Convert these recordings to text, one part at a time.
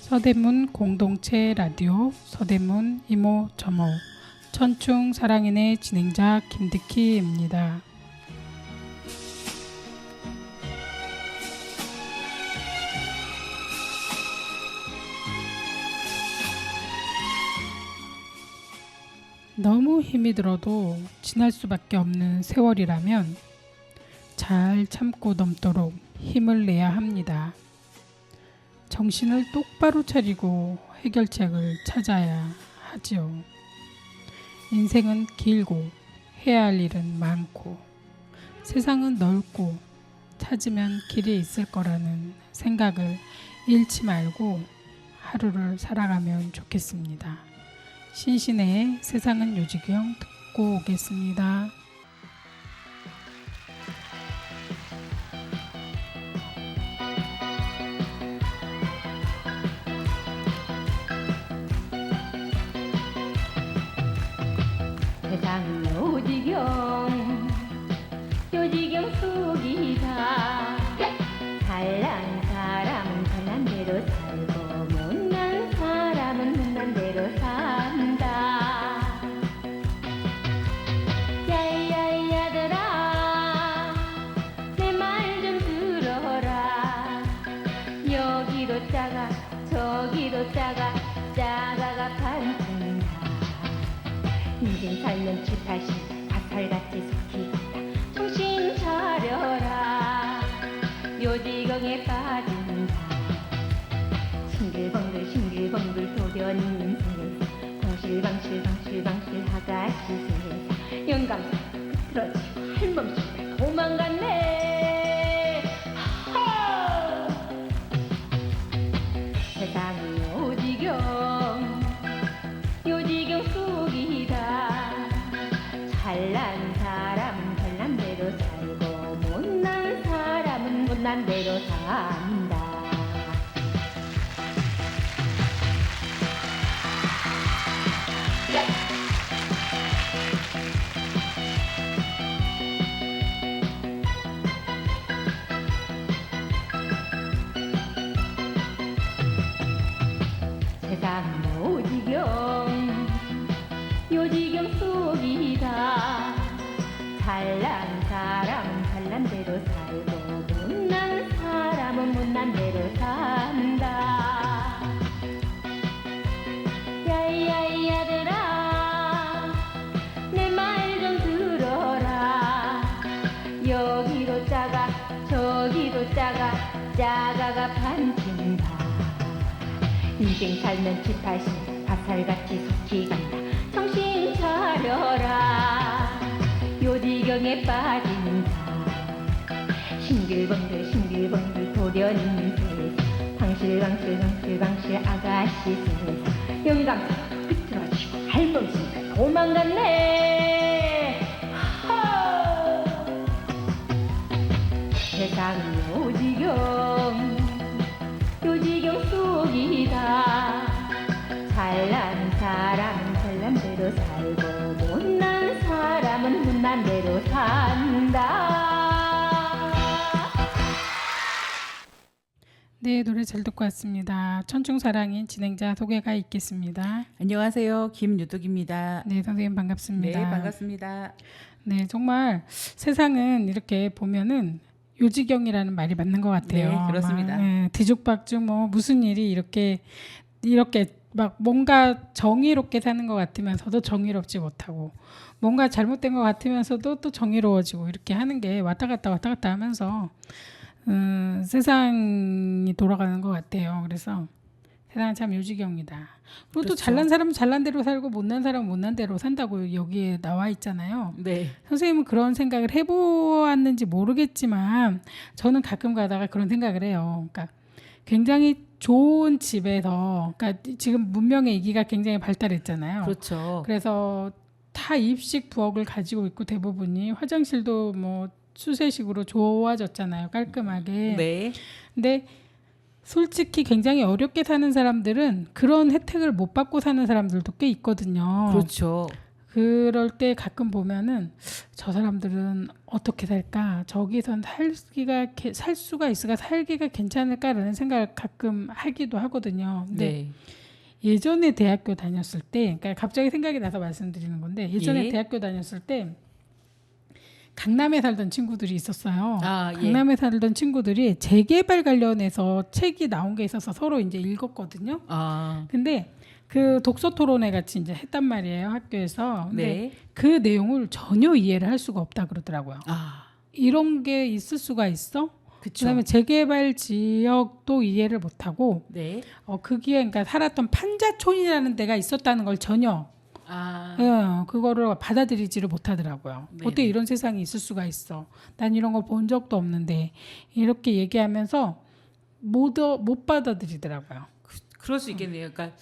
서대문 공동체 라디오 서대문 이모 저모 천충 사랑인의 진행자 김득희입니다. 너무 힘이 들어도 지날 수밖에 없는 세월이라면 잘 참고 넘도록 힘을 내야 합니다. 정신을 똑바로 차리고 해결책을 찾아야 하지요. 인생은 길고 해야 할 일은 많고 세상은 넓고 찾으면 길이 있을 거라는 생각을 잃지 말고 하루를 살아가면 좋겠습니다. 신신의 세상은 요지경 듣고 오겠습니다. 세상은 요지경 속이다. 잘난 사람은 잘난 대로 살고 못난 사람은 못난 대로 산다. 야야야들아 내 말 좀 들어라. 여기도 작아 저기도 작아 작아가 반푼다. 인생 살면 7, 80 바살같이 속히 간다. 정신 차려라. 요지경에 빠진다. 싱글벙글 도련님 세상 방실방실 하가씨 세상 영감사 흐트러지고 할멈소리 도망갔네. 하하! 세상은 요지경 속이다. 잘난 사람은 잘난 대로 살고 못난 사람은 못난 대로 산다. 세상은 요지경 속이다. 잘난 사람은 잘난 대로 살고 못난 사람은 못난 대로 산다. 야야야들아 내 말 좀 들어라. 여기도 작아 저기도 작아 작아가 반친다. 인생 살면 7, 80 바살같이 속히 간다. 정신 차려라. 요지경에 빠진다. 싱글벙글 도련님 세상 방실방실 아가씨 세상 영감사 흐트러지고 할멈신가 도망갔네. 하하! 세상은 요지경 속이다. 잘난 사람은 잘난 대로 살고 못난 사람은 못난 대로 산다. 네, 노래 잘 듣고 왔습니다. 천충사랑인 진행자 소개가 있겠습니다. 안녕하세요. 김유득입니다. 네, 선생님 반갑습니다. 네, 반갑습니다. 네, 정말 세상은 이렇게 보면은 요지경이라는 말이 맞는 것 같아요. 네, 그렇습니다. 막, 뒤죽박죽 뭐 무슨 일이 이렇게 막 뭔가 정의롭게 사는 것 같으면서도 정의롭지 못하고 뭔가 잘못된 것 같으면서도 또 정의로워지고 이렇게 하는 게 왔다 갔다 하면서 세상이 돌아가는 것 같아요. 그래서 세상은 참 요지경이다. 그리고 또 그렇죠. 잘난 사람은 잘난 대로 살고 못난 사람은 못난 대로 산다고 여기에 나와 있잖아요. 네, 선생님은 그런 생각을 해보았는지 모르겠지만 저는 가끔 가다가 그런 생각을 해요. 그러니까 굉장히 좋은 집에서, 그러니까 지금 문명의 이기가 굉장히 발달했잖아요. 그렇죠. 그래서 타 입식 부엌을 가지고 있고 대부분이 화장실도 뭐 수세식으로 좋아졌잖아요. 깔끔하게. 네, 근데 솔직히 굉장히 어렵게 사는 사람들은 그런 혜택을 못 받고 사는 사람들도 꽤 있거든요. 그렇죠. 그럴 때 가끔 보면은 저 사람들은 어떻게 살까? 저기선 살 수가 있을까? 살기가 괜찮을까라는 생각을 가끔 하기도 하거든요. 근데 네. 예전에 대학교 다녔을 때, 그러니까 갑자기 생각이 나서 말씀드리는 건데 예전에 예. 대학교 다녔을 때 강남에 살던 친구들이 있었어요. 아, 예. 강남에 살던 친구들이 재개발 관련해서 책이 나온 게 있어서 서로 이제 읽었거든요. 아, 근데 그 독서 토론회 같이 이제 했단 말이에요, 학교에서. 근데 네. 그 내용을 전혀 이해를 할 수가 없다 그러더라고요. 아, 이런 게 있을 수가 있어? 그쵸. 그다음에 재개발 지역도 이해를 못 하고 네. 그게 그러니까 살았던 판자촌이라는 데가 있었다는 걸 전혀 그거를 받아들이지를 못하더라고요. 네. 어떻게 이런 세상이 있을 수가 있어? 난 이런 걸 본 적도 없는데 이렇게 얘기하면서 못 받아들이더라고요. 그럴 수 있겠네요. 그러니까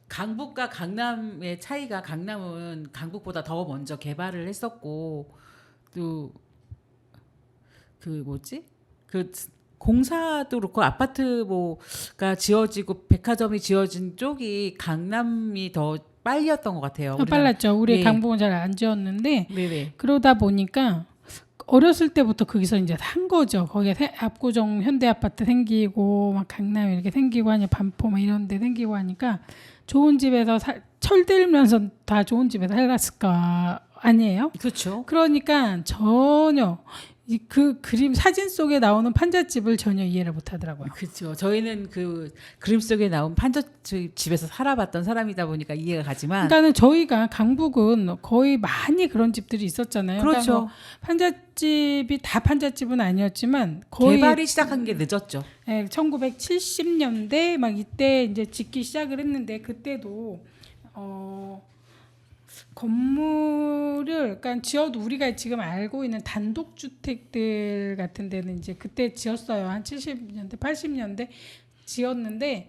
강북과 강남의 차이가 강남은 강북보다 더 먼저 개발을 했었고 또 그 뭐지? 그 공사도 그렇고 아파트 뭐가 지어지고 백화점이 지어진 쪽이 강남이 더 빨리였던 것 같아요. 빨랐죠. 우리 예. 강북은 잘 안 지었는데 네네. 그러다 보니까 어렸을 때부터 거기서 이제 산 거죠. 거기에 압구정 현대 아파트 생기고 막 강남 이렇게 생기고 하니 반포 막 이런 데 생기고 하니까 좋은 집에서 철들면서 다 좋은 집에서 살았을까 아니에요? 그렇죠. 그러니까 전혀 그 그림 사진 속에 나오는 판잣집을 전혀 이해를 못 하더라고요. 그렇죠. 저희는 그 그림 속에 나온 판잣집에서 살아봤던 사람이다 보니까 이해가 가지만 그러니까는 저희가 강북은 거의 많이 그런 집들이 있었잖아요. 그렇죠. 그러니까 뭐 판잣집이 다 판잣집은 아니었지만 거의 개발이 시작한 게 늦었죠. 1970년대 막 이때 이제 짓기 시작을 했는데 그때도 건물을 그러니까 지어도 우리가 지금 알고 있는 단독주택들 같은 데는 이제 그때 지었어요. 한 70년대, 80년대 지었는데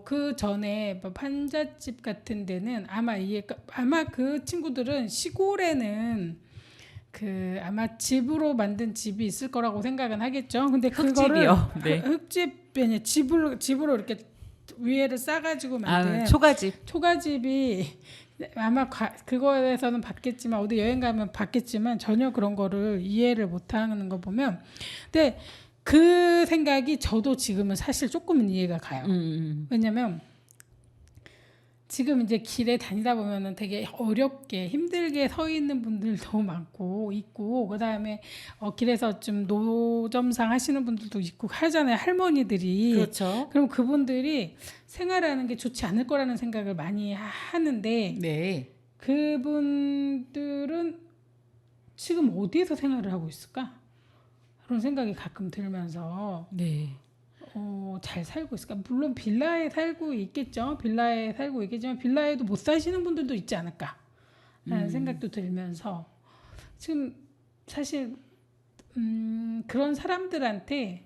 그 전에 뭐 판잣집 같은 데는 아마 그 친구들은 시골에는 그 아마 집으로 만든 집이 있을 거라고 생각은 하겠죠. 근데 흙집이요. 네. 흙집이 집으로 이렇게 위에를 싸가지고 만든 초가집이 아마 그거에서는 봤겠지만 어디 여행 가면 봤겠지만 전혀 그런 거를 이해를 못하는 거 보면 근데 그 생각이 저도 지금은 사실 조금은 이해가 가요. 왜냐면 지금 이제 길에 다니다 보면은 되게 어렵게 힘들게 서 있는 분들도 많고 있고 그다음에 길에서 좀 노점상 하시는 분들도 있고 하잖아요. 할머니들이. 그렇죠. 그럼 그분들이 생활하는 게 좋지 않을 거라는 생각을 많이 하는데 네. 그분들은 지금 어디에서 생활을 하고 있을까? 그런 생각이 가끔 들면서 네. 잘 살고 있을까? 물론 빌라에 살고 있겠죠. 빌라에 살고 있겠지만 빌라에도 못 사시는 분들도 있지 않을까? 라는 생각도 들면서 지금 사실 그런 사람들한테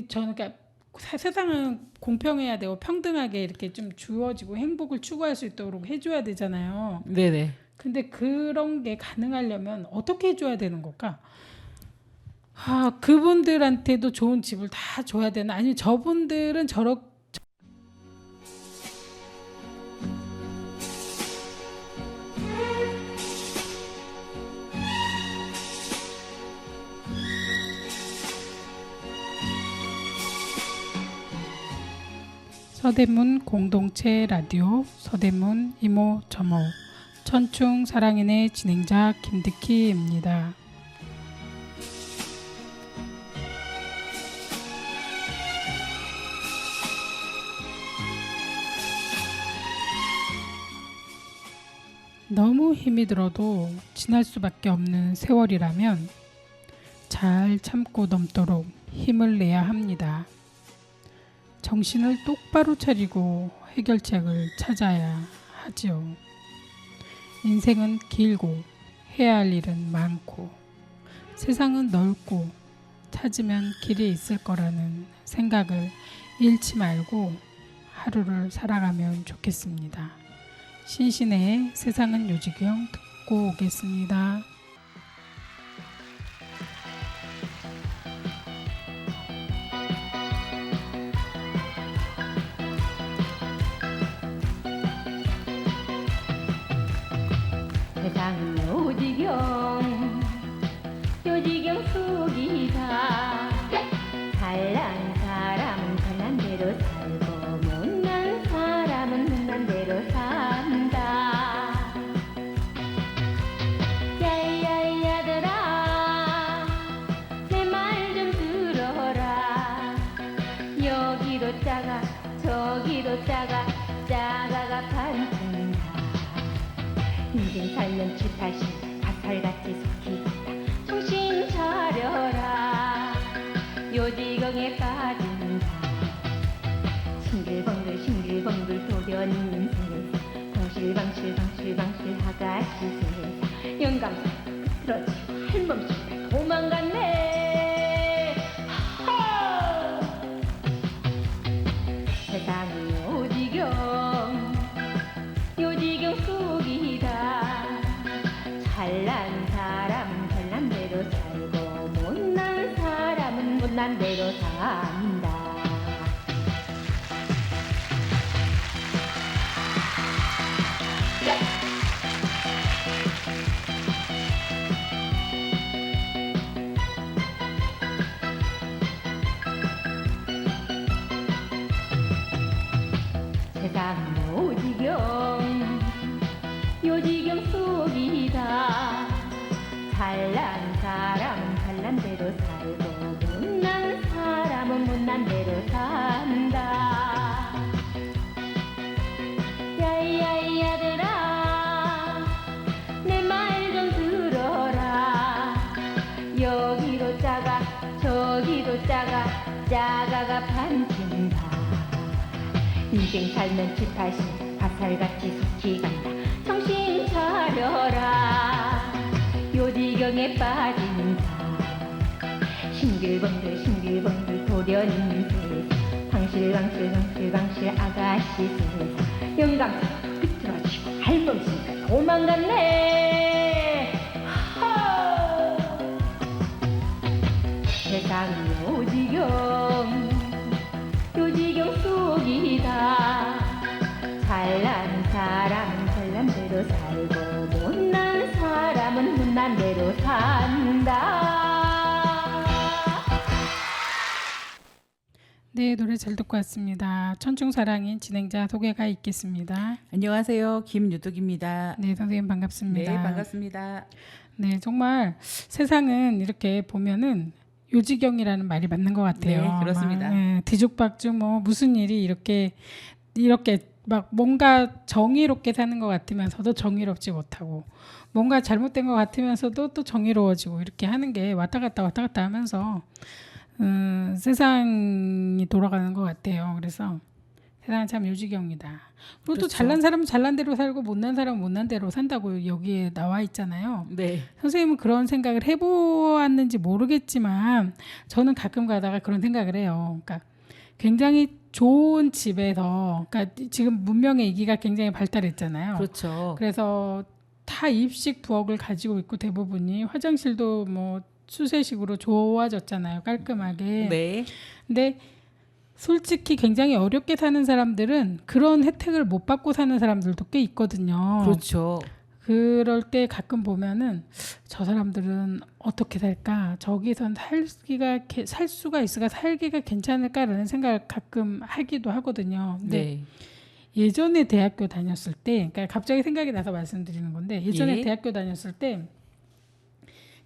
저는 그러니까 세상은 공평해야 되고 평등하게 이렇게 좀 주어지고 행복을 추구할 수 있도록 해줘야 되잖아요. 네네. 근데 그런 게 가능하려면 어떻게 해줘야 되는 걸까? 그분들한테도 좋은 집을 다 줘야 되나? 아니면 저분들은 서대문 공동체 라디오 서대문 이모 저모 천충 사랑인의 진행자 김득희입니다. 너무 힘이 들어도 지날 수밖에 없는 세월이라면 잘 참고 넘도록 힘을 내야 합니다. 정신을 똑바로 차리고 해결책을 찾아야 하지요. 인생은 길고 해야 할 일은 많고 세상은 넓고 찾으면 길이 있을 거라는 생각을 잃지 말고 하루를 살아가면 좋겠습니다. 신신의 세상은 요지경 듣고 오겠습니다. 여기도 짜가가 반푼다. 인생 살면 7, 80 바살같이 속히겠다. 정신 차려라 요지경에 빠진다. 싱글벙글 도련님 세상 방실방실 하가시 세상 영감사 끝으로지고 할멈씨가 도망갔네. 하하! 세상이 요지경 속이다. 잘난 사람은 잘난 대로 살고 못난 사람은 못난 대로 산다. 세상은 요지경 속이다. 잘난 사람은 잘난 대로 살고 못난 사람은 못난 대로 산다. 야이야이 아들아 내 말 좀 들어라. 여기도 짜가 저기도 짜가가 반친다. 인생 살면 7, 80 바살같이 속히간다. 정신 차려라 요지경에 빠진다. 싱글벙글 도련님 세상 방실방실 아가씨 세상 영감사 끝으로지고 할멈씨가 도망갔네. 하하! 세상이 요지경 속이다. 잘난 사람은 잘난 대로 살고 못난 사람은 못난 대로 산다. 네, 노래 잘 듣고 왔습니다. 천중사랑인 진행자 소개가 있겠습니다. 안녕하세요. 김유득입니다. 네, 선생님 반갑습니다. 네, 반갑습니다. 네, 정말 세상은 이렇게 보면은 요지경이라는 말이 맞는 것 같아요. 네, 그렇습니다. 막, 뒤죽박죽 뭐 무슨 일이 이렇게 막 뭔가 정의롭게 사는 것 같으면서도 정의롭지 못하고 뭔가 잘못된 것 같으면서도 또 정의로워지고 이렇게 하는 게 왔다 갔다 하면서 세상이 돌아가는 것 같아요. 그래서 세상은 참 요지경이다. 그리고 또 그렇죠. 잘난 사람은 잘난 대로 살고 못난 사람은 못난 대로 산다고 여기에 나와 있잖아요. 네. 선생님은 그런 생각을 해보았는지 모르겠지만 저는 가끔 가다가 그런 생각을 해요. 그러니까 굉장히 좋은 집에서, 그러니까 지금 문명의 이기가 굉장히 발달했잖아요. 그렇죠. 그래서 타 입식 부엌을 가지고 있고 대부분이 화장실도 뭐 수세식으로 좋아졌잖아요. 깔끔하게. 네. 근데 솔직히 굉장히 어렵게 사는 사람들은 그런 혜택을 못 받고 사는 사람들도 꽤 있거든요. 그렇죠. 그럴 때 가끔 보면은 저 사람들은 어떻게 살까? 저기선 살 수가 있을까? 살기가 괜찮을까라는 생각을 가끔 하기도 하거든요. 근데 네. 예전에 대학교 다녔을 때, 그러니까 갑자기 생각이 나서 말씀드리는 건데 예전에 예. 대학교 다녔을 때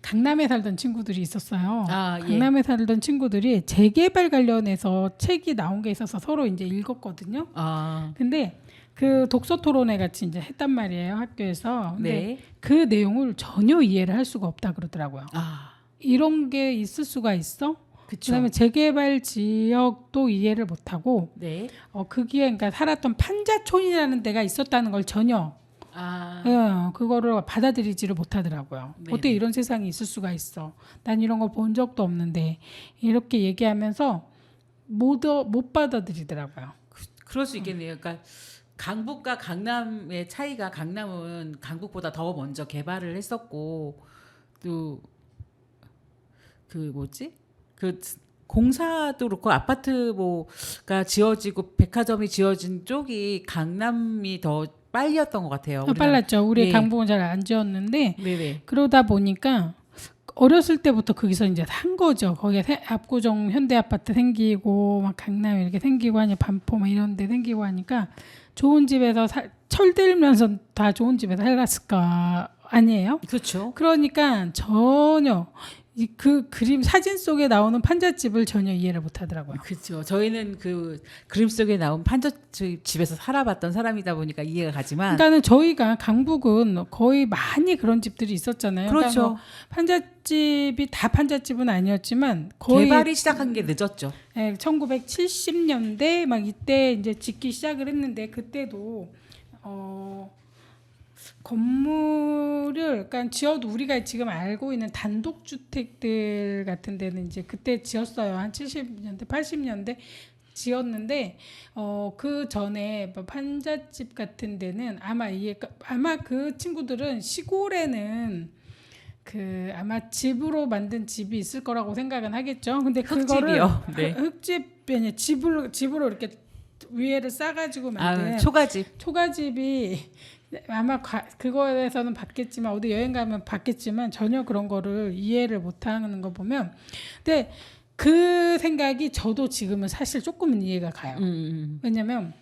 강남에 살던 친구들이 있었어요. 아, 예. 강남에 살던 친구들이 재개발 관련해서 책이 나온 게 있어서 서로 이제 읽었거든요. 아, 근데 그 독서 토론회 같이 이제 했단 말이에요, 학교에서. 근데 네. 그 내용을 전혀 이해를 할 수가 없다 그러더라고요. 아, 이런 게 있을 수가 있어? 그렇죠. 그다음에 재개발 지역도 이해를 못 하고 네. 거기에 그러니까 살았던 판자촌이라는 데가 있었다는 걸 전혀 그거를 받아들이지를 못하더라고요. 네네. 어떻게 이런 세상이 있을 수가 있어? 난 이런 걸 본 적도 없는데 이렇게 얘기하면서 못 받아들이더라고요. 그럴 수 있겠네요. 그러니까 강북과 강남의 차이가 강남은 강북보다 더 먼저 개발을 했었고 또 그 뭐지? 그 공사도 그렇고 아파트 뭐가 지어지고 백화점이 지어진 쪽이 강남이 더 빨리였던 것 같아요. 빨랐죠. 우리 예. 강북은 잘 안 지었는데 네네. 그러다 보니까 어렸을 때부터 거기서 이제 산 거죠. 거기에 압구정 현대 아파트 생기고 막 강남 이렇게 생기고 하니 반포 막 이런 데 생기고 하니까 좋은 집에서 철들면서 다 좋은 집에서 살았을까 아니에요? 그렇죠. 그러니까 전혀 그 그림 사진 속에 나오는 판잣집을 전혀 이해를 못 하더라고요. 그렇죠. 저희는 그 그림 속에 나온 판잣집에서 살아봤던 사람이다 보니까 이해가 가지만 그러니까는 저희가 강북은 거의 많이 그런 집들이 있었잖아요. 그러니까 그렇죠. 뭐 판잣집이 다 판잣집은 아니었지만 거의 개발이 시작한 게 늦었죠. 1970년대 막 이때 이제 짓기 시작을 했는데 그때도 건물을 그러니까 지어도 우리가 지금 알고 있는 단독주택들 같은 데는 이제 그때 지었어요. 한 70년대, 80년대 지었는데 그 전에 뭐 판잣집 같은 데는 아마 그 친구들은 시골에는 그 아마 집으로 만든 집이 있을 거라고 생각은 하겠죠. 근데 그거를 흙집이요. 네. 흙집이 아니라 집으로 이렇게 위에를 싸가지고 만든 초가집. 초가집이 아마 그거에서는 봤겠지만 어디 여행 가면 봤겠지만 전혀 그런 거를 이해를 못하는 거 보면 근데 그 생각이 저도 지금은 사실 조금은 이해가 가요. 왜냐면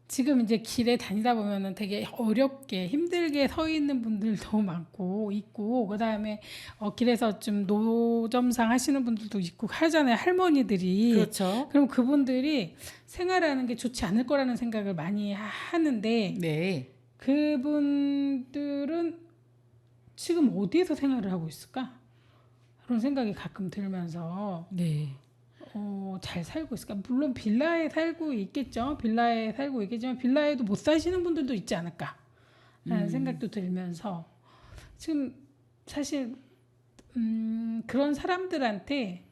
지금 이제 길에 다니다 보면은 되게 어렵게 힘들게 서 있는 분들도 많고 있고 그다음에 길에서 좀 노점상 하시는 분들도 있고 하잖아요. 할머니들이. 그렇죠. 그럼 그분들이 생활하는 게 좋지 않을 거라는 생각을 많이 하는데 네. 그분들은 지금 어디에서 생활을 하고 있을까? 그런 생각이 가끔 들면서 네. 잘 살고 있을까? 물론 빌라에 살고 있겠죠. 빌라에 살고 있겠지만 빌라에도 못 사시는 분들도 있지 않을까? 라는 생각도 들면서 지금 사실 그런 사람들한테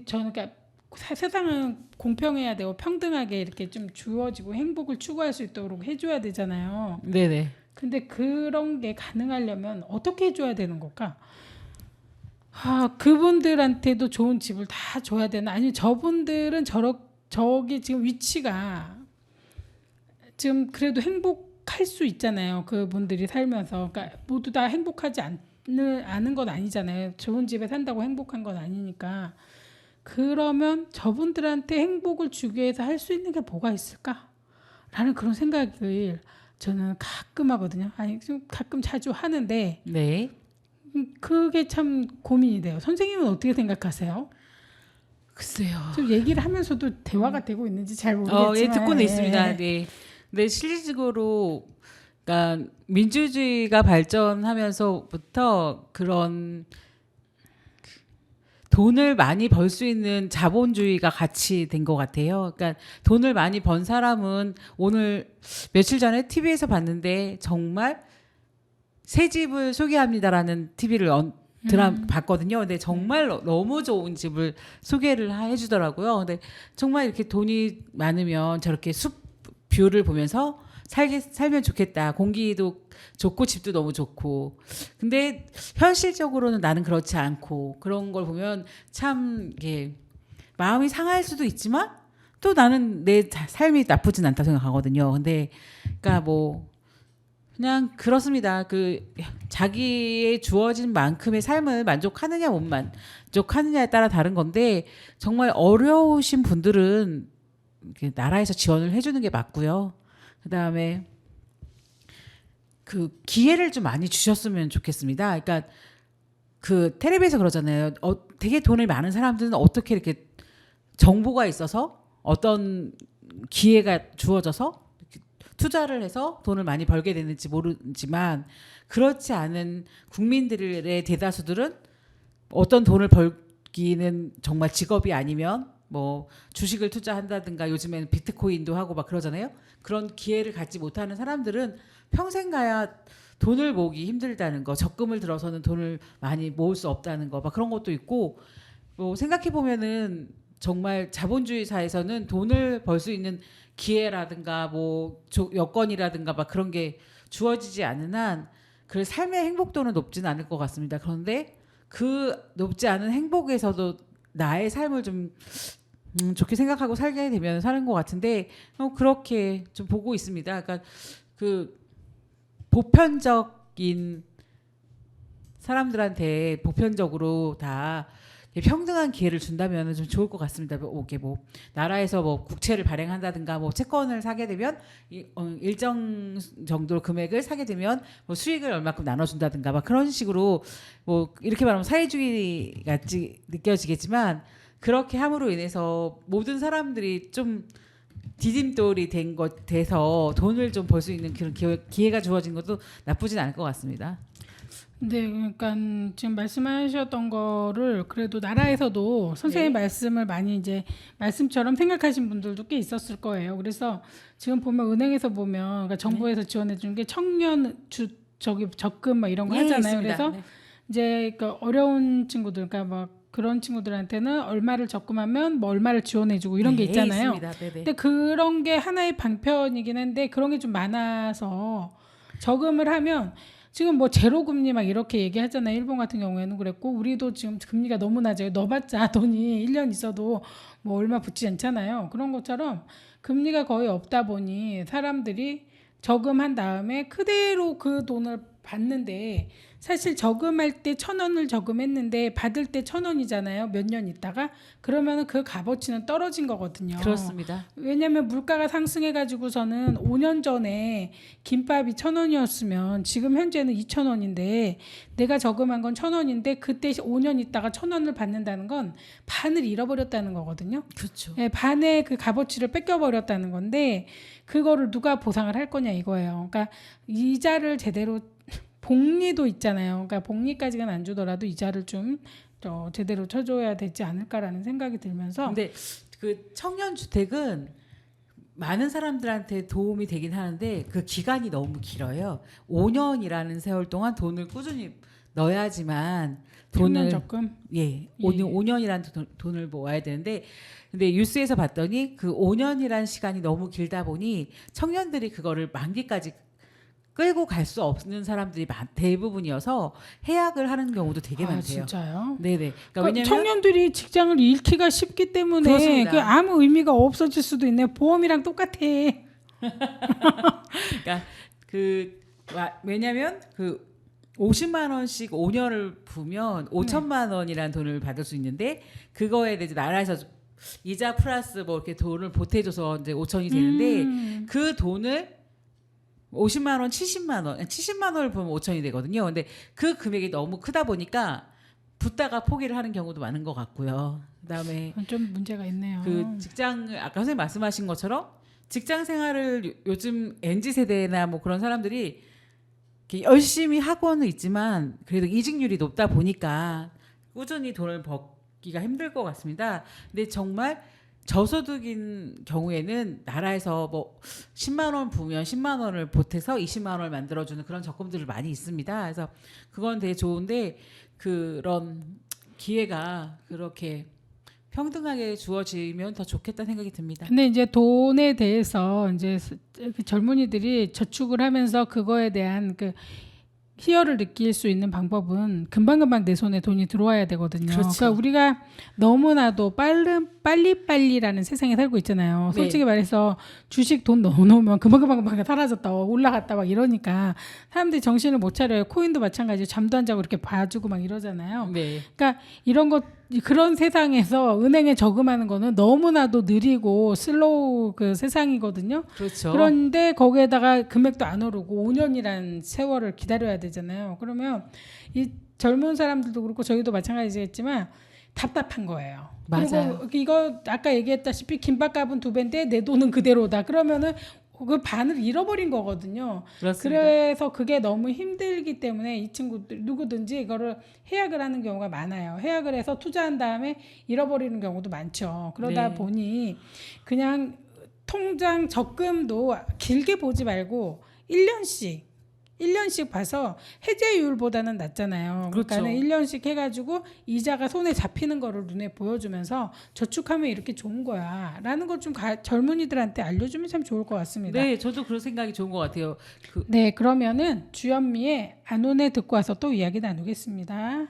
저는 그러니까 세상은 공평해야 되고 평등하게 이렇게 좀 주어지고 행복을 추구할 수 있도록 해줘야 되잖아요. 네네. 근데 그런 게 가능하려면 어떻게 해줘야 되는 걸까? 그분들한테도 좋은 집을 다 줘야 되나? 아니면 저분들은 저기 지금 위치가 지금 그래도 행복할 수 있잖아요. 그분들이 살면서. 그러니까 모두 다 행복하지 않은 건 아니잖아요. 좋은 집에 산다고 행복한 건 아니니까. 그러면 저분들한테 행복을 주기 위해서 할 수 있는 게 뭐가 있을까? 라는 그런 생각을 저는 가끔 하거든요. 아니, 좀 가끔 자주 하는데 네. 그게 참 고민이 돼요. 선생님은 어떻게 생각하세요? 글쎄요. 좀 얘기를 하면서도 대화가 되고 있는지 잘 모르겠지만 예, 듣고는 있습니다. 네. 근데 실질적으로 그러니까 민주주의가 발전하면서부터 그런 돈을 많이 벌 수 있는 자본주의가 같이 된 것 같아요. 그러니까 돈을 많이 번 사람은 오늘 며칠 전에 TV에서 봤는데 정말 새 집을 소개합니다라는 TV를 봤거든요. 근데 정말 너무 좋은 집을 소개를 해주더라고요. 근데 정말 이렇게 돈이 많으면 저렇게 숲 뷰를 보면서 살면 좋겠다. 공기도 좋고 집도 너무 좋고. 근데 현실적으로는 나는 그렇지 않고 그런 걸 보면 참 이게 마음이 상할 수도 있지만 또 나는 내 삶이 나쁘진 않다 생각하거든요. 근데 그러니까 뭐 그냥 그렇습니다. 그 자기의 주어진 만큼의 삶을 만족하느냐 못 만족하느냐에 따라 다른 건데 정말 어려우신 분들은 나라에서 지원을 해주는 게 맞고요. 그다음에 그 기회를 좀 많이 주셨으면 좋겠습니다. 그러니까 그 텔레비에서 그러잖아요. 되게 돈이 많은 사람들은 어떻게 이렇게 정보가 있어서 어떤 기회가 주어져서 투자를 해서 돈을 많이 벌게 되는지 모르지만 그렇지 않은 국민들의 대다수들은 어떤 돈을 벌기는 정말 직업이 아니면 뭐 주식을 투자한다든가 요즘에는 비트코인도 하고 막 그러잖아요. 그런 기회를 갖지 못하는 사람들은 평생 가야 돈을 모으기 힘들다는 거, 적금을 들어서는 돈을 많이 모을 수 없다는 거, 막 그런 것도 있고 뭐 생각해 보면은 정말 자본주의 사회에서는 돈을 벌 수 있는 기회라든가 뭐 여건이라든가 막 그런 게 주어지지 않는 한 그 삶의 행복도는 높지는 않을 것 같습니다. 그런데 그 높지 않은 행복에서도 나의 삶을 좀 좋게 생각하고 살게 되면 사는 것 같은데 그렇게 좀 보고 있습니다. 그러니까 그 보편적인 사람들한테 보편적으로 다 평등한 기회를 준다면 좀 좋을 것 같습니다. 이게 뭐 나라에서 뭐 국채를 발행한다든가 뭐 채권을 사게 되면 일정 정도 금액을 사게 되면 뭐 수익을 얼마큼 나눠준다든가 막 그런 식으로 뭐 이렇게 말하면 사회주의 같이 느껴지겠지만 그렇게 함으로 인해서 모든 사람들이 좀 디딤돌이 돼서 돈을 좀 벌 수 있는 그런 기회가 주어진 것도 나쁘진 않을 것 같습니다. 네, 그러니까 지금 말씀하셨던 거를 그래도 나라에서도 선생님 네. 말씀을 많이 이제 말씀처럼 생각하신 분들도 꽤 있었을 거예요. 그래서 지금 보면 은행에서 보면 그러니까 정부에서 지원해 주는 게 청년 적금 막 이런 거 예, 하잖아요. 있습니다. 그래서 네. 이제 그 어려운 친구들, 그러니까 막 그런 친구들한테는 얼마를 적금하면 뭐 얼마를 지원해주고 이런 게 네, 있잖아요. 있습니다. 네네. 근데 그런 게 하나의 방편이긴 한데 그런 게 좀 많아서 저금을 하면 지금 뭐 제로 금리 막 이렇게 얘기하잖아요. 일본 같은 경우에는 그랬고 우리도 지금 금리가 너무 낮아요. 넣어봤자 돈이 1년 있어도 뭐 얼마 붙지 않잖아요. 그런 것처럼 금리가 거의 없다 보니 사람들이 저금한 다음에 그대로 그 돈을 받는데 사실 저금할 때 1,000원을 저금했는데 받을 때 1,000원이잖아요. 몇 년 있다가 그러면 그 값어치는 떨어진 거거든요. 그렇습니다. 왜냐하면 물가가 상승해가지고서는 5년 전에 김밥이 1,000원이었으면 지금 현재는 2,000원인데 내가 저금한 건 1,000원인데 그때 5년 있다가 1,000원을 받는다는 건 반을 잃어버렸다는 거거든요. 그렇죠. 예, 반의 그 값어치를 뺏겨버렸다는 건데 그거를 누가 보상을 할 거냐 이거예요. 그러니까 이자를 제대로 복리도 있잖아요. 그러니까 복리까지는 안 주더라도 이자를 좀 제대로 쳐줘야 되지 않을까라는 생각이 들면서 근데 그 청년 주택은 많은 사람들한테 도움이 되긴 하는데 그 기간이 너무 길어요. 5년이라는 세월 동안 돈을 꾸준히 넣어야지만 청년 돈을 적금 예, 5년이라는 돈을 모아야 되는데 근데 뉴스에서 봤더니 그 5년이라는 시간이 너무 길다 보니 청년들이 그거를 만기까지 끌고 갈 수 없는 사람들이 대부분이어서 해약을 하는 경우도 되게 아, 많대요. 진짜요? 네네. 그러니까 그러니까 왜냐면 청년들이 직장을 잃기가 쉽기 때문에 그렇습니다. 그 아무 의미가 없어질 수도 있네. 보험이랑 똑같아. 그러니까 왜냐면 그 50만 원씩 5년을 부면 5천만 원이라는 돈을 받을 수 있는데 그거에 대해서 나라에서 이자 플러스 뭐 이렇게 돈을 보태줘서 이제 5천이 되는데 그 돈을 50만 원, 70만 원을 보면 5천이 되거든요. 근데 그 금액이 너무 크다 보니까 붓다가 포기를 하는 경우도 많은 것 같고요. 그다음에 좀 문제가 있네요. 그 직장 아까 선생님 말씀하신 것처럼 직장 생활을 요즘 MZ 세대나 뭐 그런 사람들이 이렇게 열심히 하고는 있지만 그래도 이직률이 높다 보니까 꾸준히 돈을 벌기가 힘들 것 같습니다. 근데 정말 저소득인 경우에는 나라에서 뭐 10만 원 부으면 10만 원을 보태서 20만 원을 만들어주는 그런 적금들이 많이 있습니다. 그래서 그건 되게 좋은데 그런 기회가 그렇게 평등하게 주어지면 더 좋겠다는 생각이 듭니다. 근데 이제 돈에 대해서 이제 그 젊은이들이 저축을 하면서 그거에 대한 그 희열을 느낄 수 있는 방법은 금방금방 내 손에 돈이 들어와야 되거든요. 그렇죠. 그러니까 우리가 너무나도 빨리빨리라는 세상에 살고 있잖아요. 네. 솔직히 말해서 주식 돈 넣어놓으면 금방금방 사라졌다 올라갔다 막 이러니까 사람들이 정신을 못 차려요. 코인도 마찬가지로 잠도 안 자고 이렇게 봐주고 막 이러잖아요. 네. 그러니까 이런 것 그런 세상에서 은행에 저금하는 거는 너무나도 느리고 슬로우 그 세상이거든요. 그렇죠. 그런데 거기에다가 금액도 안 오르고 5년이란 세월을 기다려야 되잖아요. 그러면 이 젊은 사람들도 그렇고 저희도 마찬가지겠지만 답답한 거예요. 맞아요. 그리고 이거 아까 얘기했다시피 김밥값은 2배인데 내 돈은 그대로다. 그러면은 그 반을 잃어버린 거거든요. 그렇습니다. 그래서 그게 너무 힘들기 때문에 이 친구들 누구든지 이거를 해약을 하는 경우가 많아요. 해약을 해서 투자한 다음에 잃어버리는 경우도 많죠. 그러다 네. 보니 그냥 통장 적금도 길게 보지 말고 1년씩 봐서 해제율보다는 낫잖아요. 그렇죠. 그러니까 1년씩 해가지고 이자가 손에 잡히는 거를 눈에 보여주면서 저축하면 이렇게 좋은 거야 라는 걸 좀 젊은이들한테 알려주면 참 좋을 것 같습니다. 네, 저도 그런 생각이 좋은 것 같아요. 네, 그러면은 주현미의 안온에 듣고 와서 또 이야기 나누겠습니다.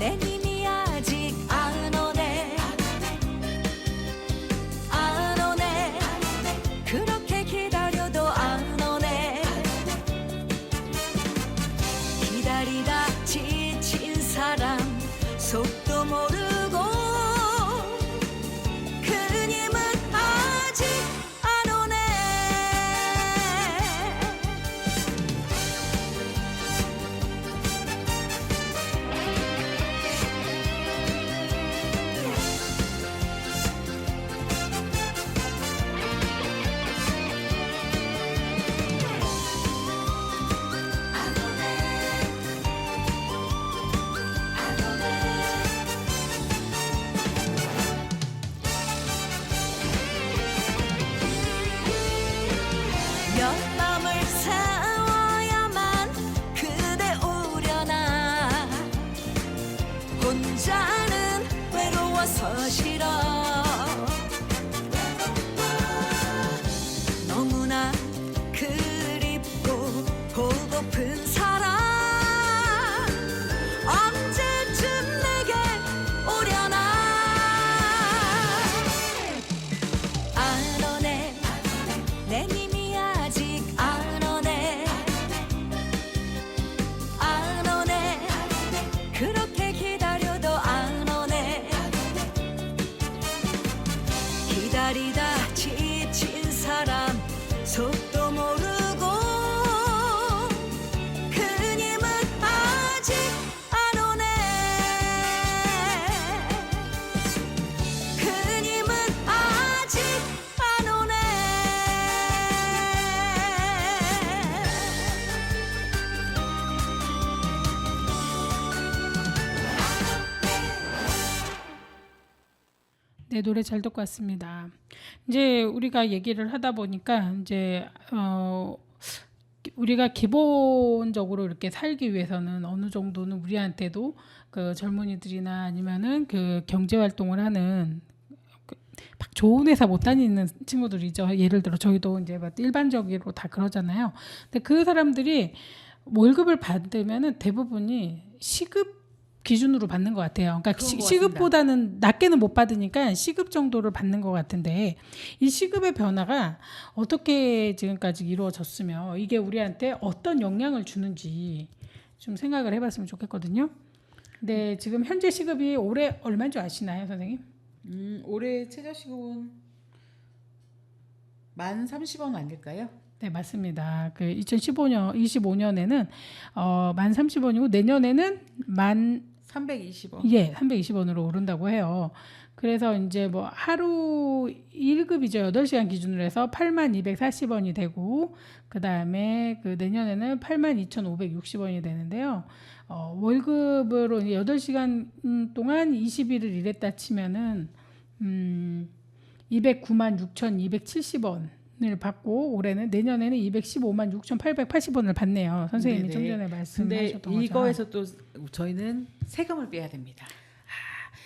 내 님이 아직 안 오네 안 오네 그렇게 기다려도 안 오네 기다리다 지친 사람 속도 모르고 그님은 아직 안 오네 몇 밤을 새워야만 그대 오려나 혼자는 외로워서 싫어 너무나 그립고 보고픈 사람 언제쯤 내게 오려나 안 오네 내 님이 아직 안 오네 안 오네 그렇게 기다려도 안 오네 기다리다 지친 사람 속도 모르고 그님은 아직 안 오네 그님은 아직 안 오네 네, 노래 잘 듣고 왔습니다. 이제 우리가 얘기를 하다 보니까 이제 우리가 기본적으로 이렇게 살기 위해서는 어느 정도는 우리한테도 그 젊은이들이나 아니면은 그 경제 활동을 하는 막 좋은 회사 못 다니는 친구들이죠. 예를 들어 저희도 이제 막 일반적으로 다 그러잖아요. 근데 그 사람들이 월급을 받으면은 대부분이 시급 기준으로 받는 것 같아요. 그러니까 그런 것 시급보다는 낮게는 못 받으니까 시급 정도를 받는 것 같은데 이 시급의 변화가 어떻게 지금까지 이루어졌으며 이게 우리한테 어떤 영향을 주는지 좀 생각을 해봤으면 좋겠거든요. 근데 지금 현재 시급이 올해 얼마인 줄 아시나요, 선생님? 올해 최저시급은 1030원 아닐까요? 네, 맞습니다. 그 25년에는 1030원이고 내년에는 320원. 320원으로 오른다고 해요. 그래서 이제 뭐 하루 1급이죠. 8시간 기준으로 해서 8240원이 되고 그다음에 그 내년에는 82,560원이 되는데요. 월급으로 8시간 동안 20일을 일했다 치면은 209만 6,270원을 받고 올해는 내년에는 215만 6,880원을 받네요. 선생님이 네네. 좀 전에 근데 말씀하셨던 것처럼. 이거에서 또 저희는 세금을 빼야 됩니다.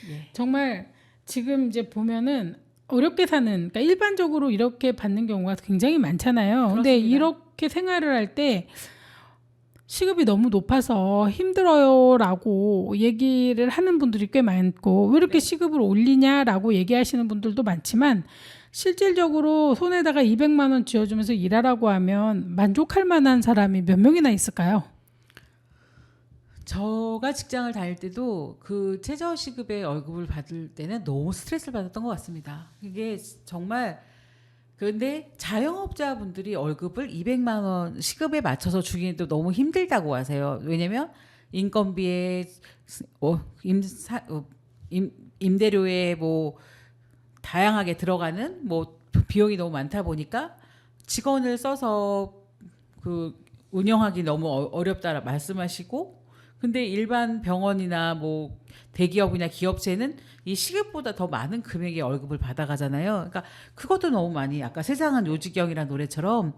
예. 정말 지금 이제 보면은 어렵게 사는 그러니까 일반적으로 이렇게 받는 경우가 굉장히 많잖아요. 근데 그렇습니다. 이렇게 생활을 할 때 시급이 너무 높아서 힘들어요라고 얘기를 하는 분들이 꽤 많고 왜 이렇게 시급을 올리냐라고 얘기하시는 분들도 많지만 실질적으로 손에다가 200만 원 쥐어주면서 일하라고 하면 만족할 만한 사람이 몇 명이나 있을까요? 저가 직장을 다닐 때도 그 최저시급의 월급을 받을 때는 너무 스트레스를 받았던 것 같습니다. 이게 정말 근데 자영업자분들이 월급을 200만 원 시급에 맞춰서 주기에도 너무 힘들다고 하세요. 왜냐면 인건비에 임대료에 뭐 다양하게 들어가는 뭐 비용이 너무 많다 보니까 직원을 써서 그 운영하기 너무 어렵다 말씀하시고 근데 일반 병원이나 뭐 대기업이나 기업체는 이 시급보다 더 많은 금액의 월급을 받아가잖아요. 그러니까 그것도 너무 많이 아까 세상은 요지경이라는 노래처럼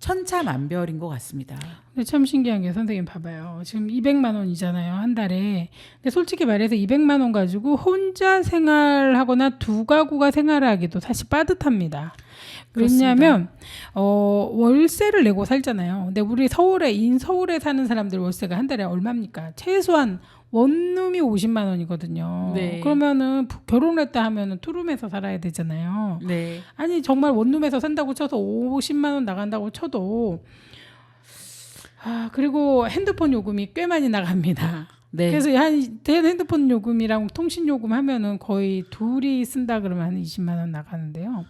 천차만별인 것 같습니다. 근데 참 신기한 게 선생님 봐봐요. 지금 200만 원이잖아요. 한 달에. 근데 솔직히 말해서 200만 원 가지고 혼자 생활하거나 두 가구가 생활하기도 사실 빠듯합니다. 왜냐하면 월세를 내고 살잖아요. 근데 우리 서울에 사는 사람들 월세가 한 달에 얼마입니까? 최소한 원룸이 50만 원이거든요. 네. 그러면은 결혼했다 하면은 투룸에서 살아야 되잖아요. 네. 아니 정말 원룸에서 산다고 쳐도 50만 원 나간다고 쳐도 그리고 핸드폰 요금이 꽤 많이 나갑니다. 네. 그래서 한 핸드폰 요금이랑 통신 요금 하면은 거의 둘이 쓴다 그러면 한 20만 원 나가는데요.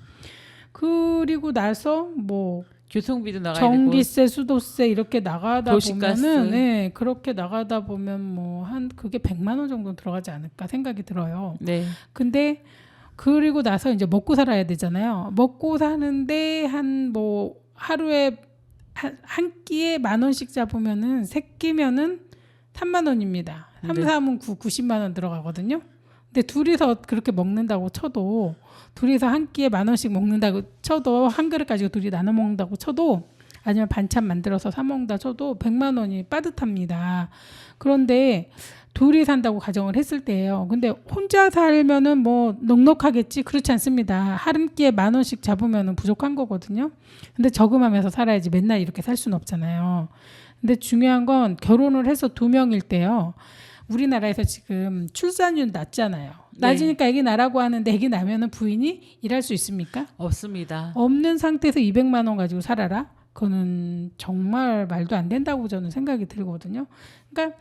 그리고 나서 뭐 교통비도 나가야 전기세, 수도세 이렇게 나가다 도시가스. 보면은 네, 그렇게 나가다 보면 뭐 한 그게 100만 원 정도 들어가지 않을까 생각이 들어요. 되고. 네. 근데 그리고 나서 이제 먹고 살아야 되잖아요. 먹고 사는데 한 뭐 하루에 한 끼에 10,000원씩 잡으면은 세 끼면은 3만 원입니다. 3, 네. 3은 90만 원 들어가거든요. 근데 둘이서 그렇게 먹는다고 쳐도 둘이서 한 끼에 10,000원씩 먹는다고 쳐도 한 그릇 가지고 둘이 나눠 먹는다고 쳐도 아니면 반찬 만들어서 사 먹는다 쳐도 100만 원이 빠듯합니다. 그런데 둘이 산다고 가정을 했을 때예요. 근데 혼자 살면은 뭐 넉넉하겠지? 그렇지 않습니다. 한 끼에 10,000원씩 잡으면은 부족한 거거든요. 근데 저금하면서 살아야지 맨날 이렇게 살 수는 없잖아요. 근데 중요한 건 결혼을 해서 2명일 때요. 우리나라에서 지금 출산율 낮잖아요. 낮으니까 애기 나라고 하는데 애기 나면은 부인이 일할 수 있습니까? 없습니다. 없는 상태에서 200만 원 가지고 살아라? 그거는 정말 말도 안 된다고 저는 생각이 들거든요. 그러니까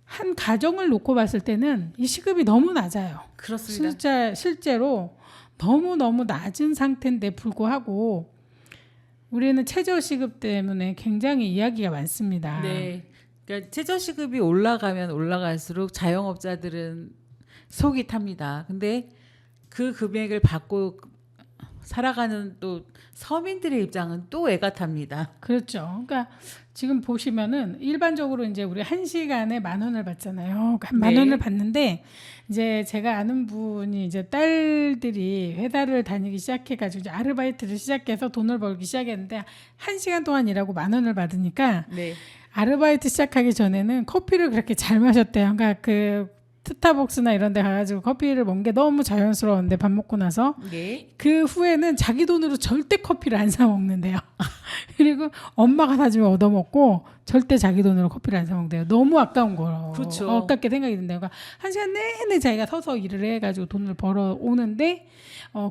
한 가정을 놓고 봤을 때는 이 시급이 너무 낮아요. 그렇습니다. 실제로 너무너무 낮은 상태인데 불구하고 우리는 최저시급 때문에 굉장히 이야기가 많습니다. 네. 그러니까 최저시급이 올라가면 올라갈수록 자영업자들은 속이 탑니다. 근데 그 금액을 받고 살아가는 또 서민들의 입장은 또 애가 탑니다. 그렇죠. 그러니까 지금 보시면은 일반적으로 이제 우리 1시간에 10,000원을 받잖아요. 한 10,000원을 받는데 이제 제가 아는 분이 이제 딸들이 회사를 다니기 시작해가지고 이제 아르바이트를 시작해서 돈을 벌기 시작했는데 1시간 동안 일하고 10,000원을 받으니까 네. 아르바이트 시작하기 전에는 커피를 그렇게 잘 마셨대요. 그러니까 그 스타벅스나 이런 데 가가지고 커피를 먹는 게 너무 자연스러웠는데 밥 먹고 나서 네. 그 후에는 자기 돈으로 절대 커피를 안 사 먹는데요. 그리고 엄마가 사주면 얻어먹고 절대 자기 돈으로 커피를 안 사 먹는데요. 너무 아까운 거로 그렇죠. 아깝게 생각이 든대요. 그러니까 1시간 내내 자기가 서서 일을 해가지고 돈을 벌어 오는데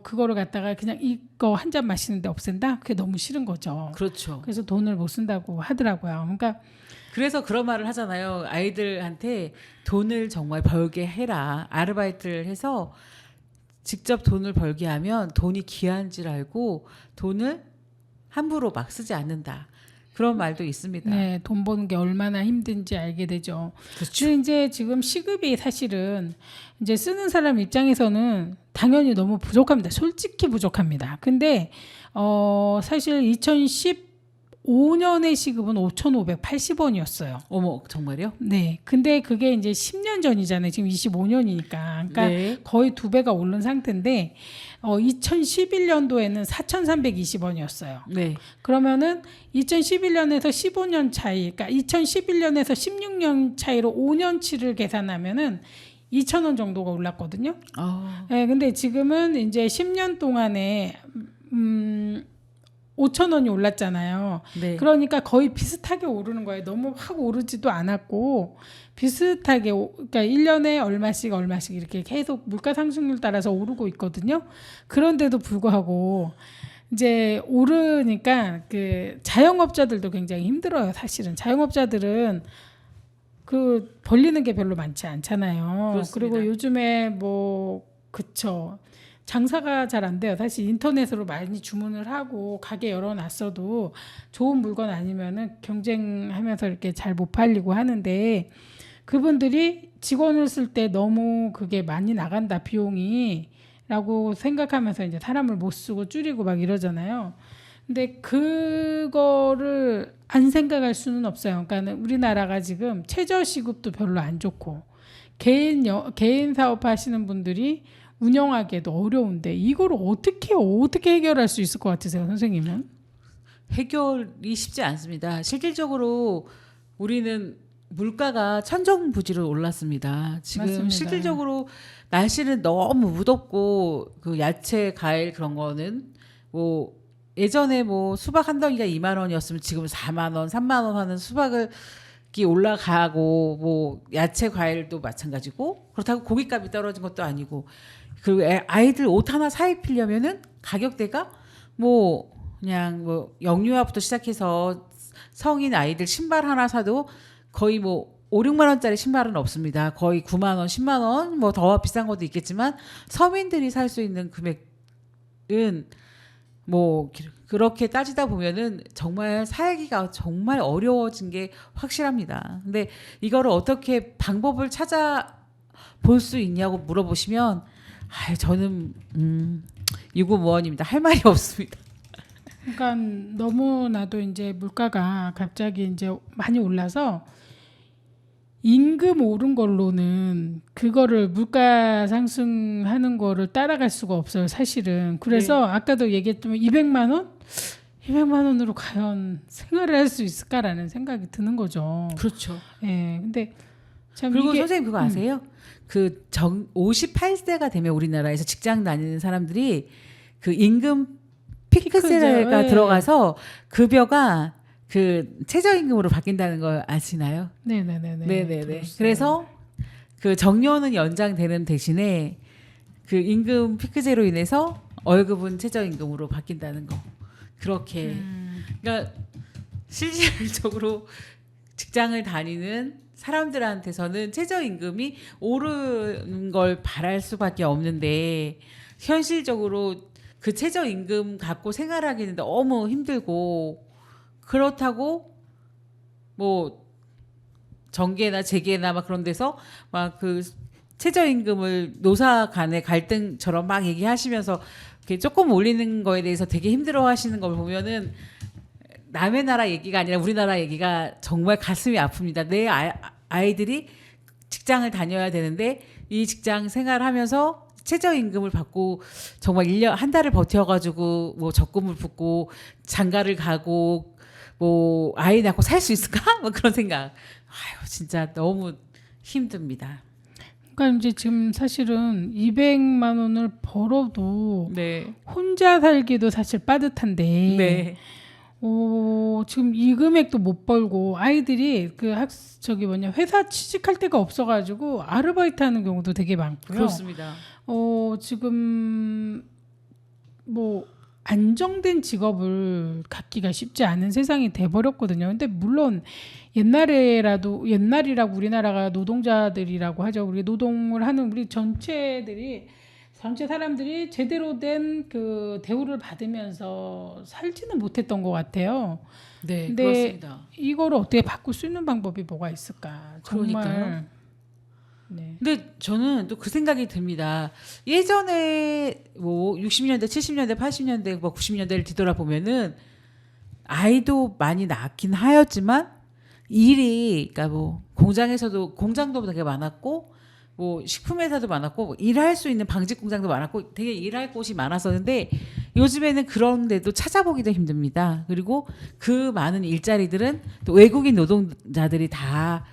그거를 갖다가 그냥 이거 한 잔 마시는데 없앤다? 그게 너무 싫은 거죠. 그렇죠. 그래서 돈을 못 쓴다고 하더라고요. 그러니까 그래서 그런 말을 하잖아요. 아이들한테 돈을 정말 벌게 해라. 아르바이트를 해서 직접 돈을 벌게 하면 돈이 귀한 줄 알고 돈을 함부로 막 쓰지 않는다. 그런 말도 있습니다. 네, 돈 버는 게 얼마나 힘든지 알게 되죠. 그렇죠. 근데 이제 지금 시급이 사실은 이제 쓰는 사람 입장에서는 당연히 너무 부족합니다. 솔직히 부족합니다. 근데 사실 2015년의 시급은 5,580원이었어요. 어머, 정말요? 네. 근데 그게 이제 10년 전이잖아요. 지금 25년이니까. 그러니까 네. 거의 2배가 오른 상태인데 2011년도에는 4,320원이었어요. 네. 그러면은 2011년에서 15년 차이, 그러니까 2011년에서 16년 차이로 5년치를 계산하면은 2,000원 정도가 올랐거든요. 네, 근데 지금은 이제 10년 동안에 5,000원이 올랐잖아요. 네. 그러니까 거의 비슷하게 오르는 거예요. 너무 확 오르지도 않았고 비슷하게 그러니까 1년에 얼마씩 이렇게 계속 물가 상승률 따라서 오르고 있거든요. 그런데도 불구하고 이제 오르니까 그 자영업자들도 굉장히 힘들어요. 사실은 자영업자들은 그 벌리는 게 별로 많지 않잖아요. 그렇습니다. 그리고 요즘에 뭐 그쵸. 장사가 잘 안 돼요. 사실 인터넷으로 많이 주문을 하고 가게 열어놨어도 좋은 물건 아니면은 경쟁하면서 이렇게 잘 못 팔리고 하는데 그분들이 직원을 쓸 때 너무 그게 많이 나간다 비용이 라고 생각하면서 이제 사람을 못 쓰고 줄이고 막 이러잖아요. 근데 그거를 안 생각할 수는 없어요. 그러니까 우리나라가 지금 최저시급도 별로 안 좋고 개인 사업 하시는 분들이 운영하기에도 어려운데 이거를 어떻게 해결할 수 있을 것 같으세요, 선생님은? 해결이 쉽지 않습니다. 실질적으로 우리는 물가가 천정부지로 올랐습니다. 지금 맞습니다. 실질적으로 날씨는 너무 무덥고 그 야채, 과일 그런 거는 뭐 예전에 뭐 수박 한 덩이가 2만 원이었으면 지금 4만 원, 3만 원 하는 수박을 올라가고 뭐 야채 과일도 마찬가지고 그렇다고 고깃값이 떨어진 것도 아니고 그리고 아이들 옷 하나 사 입히려면은 가격대가 뭐 그냥 뭐 영유아부터 시작해서 성인 아이들 신발 하나 사도 거의 뭐 5, 6만 원짜리 신발은 없습니다. 거의 9만 원, 10만 원, 뭐 더 비싼 것도 있겠지만 서민들이 살 수 있는 금액은 뭐 그렇게 따지다 보면은 정말 살기가 정말 어려워진 게 확실합니다. 근데 이거를 어떻게 방법을 찾아 볼 수 있냐고 물어보시면 저는 유구무원입니다. 할 말이 없습니다. 그러니까 너무나도 이제 물가가 갑자기 이제 많이 올라서 임금 오른 걸로는 그거를 물가 상승하는 거를 따라갈 수가 없어요, 사실은. 그래서 아까도 얘기했지만 200만 원? 200만 원으로 과연 생활을 할 수 있을까라는 생각이 드는 거죠. 그렇죠. 예. 근데 참 그리고 이게 선생님 그거 아세요? 58세가 되면 우리나라에서 직장 다니는 사람들이 그 임금 피크제가 피크제, 예. 들어가서 급여가 그 최저임금으로 바뀐다는 걸 아시나요? 네네네. 들었어요. 그래서 그 정년은 연장되는 대신에 그 임금 피크제로 인해서 월급은 최저임금으로 바뀐다는 거. 그렇게. 그러니까 실질적으로 직장을 다니는 사람들한테서는 최저임금이 오르는 걸 바랄 수밖에 없는데 현실적으로 그 최저임금 갖고 생활하기는 너무 힘들고 그렇다고 뭐 정계나 재계나 막 그런 데서 막 그 최저임금을 노사 간의 갈등처럼 막 얘기하시면서 이렇게 조금 올리는 거에 대해서 되게 힘들어하시는 걸 보면은 남의 나라 얘기가 아니라 우리나라 얘기가 정말 가슴이 아픕니다. 내 아이들이 직장을 다녀야 되는데 이 직장 생활하면서 최저임금을 받고 정말 1년 한 달을 버텨가지고 뭐 적금을 붓고 장가를 가고 뭐 아이 낳고 살 수 있을까? 뭐 그런 생각. 진짜 너무 힘듭니다. 그러니까 이제 지금 사실은 200만 원을 벌어도 네. 혼자 살기도 사실 빠듯한데 네. 지금 이 금액도 못 벌고 아이들이 회사 취직할 데가 없어가지고 아르바이트 하는 경우도 되게 많고요. 그렇습니다. 지금 뭐 안정된 직업을 갖기가 쉽지 않은 세상이 돼버렸거든요. 근데 물론 옛날이라고 우리나라가 노동자들이라고 하죠. 우리 노동을 하는 우리 전체 사람들이 제대로 된 그 대우를 받으면서 살지는 못했던 것 같아요. 네, 근데 그렇습니다. 이거를 어떻게 바꿀 수 있는 방법이 뭐가 있을까? 정말. 그러니까요. 네. 근데 저는 또 그 생각이 듭니다. 예전에 뭐 60년대, 70년대, 80년대, 뭐 90년대를 뒤돌아보면은 아이도 많이 낳긴 하였지만 일이 그러니까 뭐 공장도 되게 많았고 뭐 식품회사도 많았고 뭐 일할 수 있는 방직 공장도 많았고 되게 일할 곳이 많았었는데 요즘에는 그런데도 찾아보기도 힘듭니다. 그리고 그 많은 일자리들은 또 외국인 노동자들이 다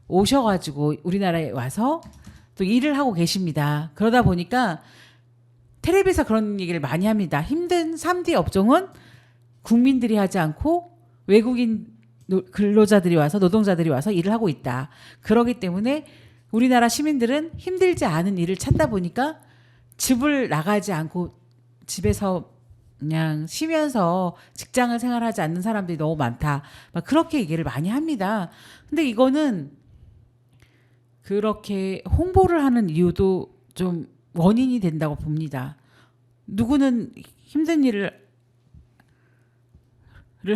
오셔가지고 우리나라에 와서 또 일을 하고 계십니다. 그러다 보니까 텔레비에서 그런 얘기를 많이 합니다. 힘든 3D 업종은 국민들이 하지 않고 외국인 근로자들이 와서 노동자들이 와서 일을 하고 있다. 그러기 때문에 우리나라 시민들은 힘들지 않은 일을 찾다 보니까 집을 나가지 않고 집에서 그냥 쉬면서 직장을 생활하지 않는 사람들이 너무 많다. 막 그렇게 얘기를 많이 합니다. 근데 이거는 그렇게 홍보를 하는 이유도 좀 원인이 된다고 봅니다. 누구는 힘든 일을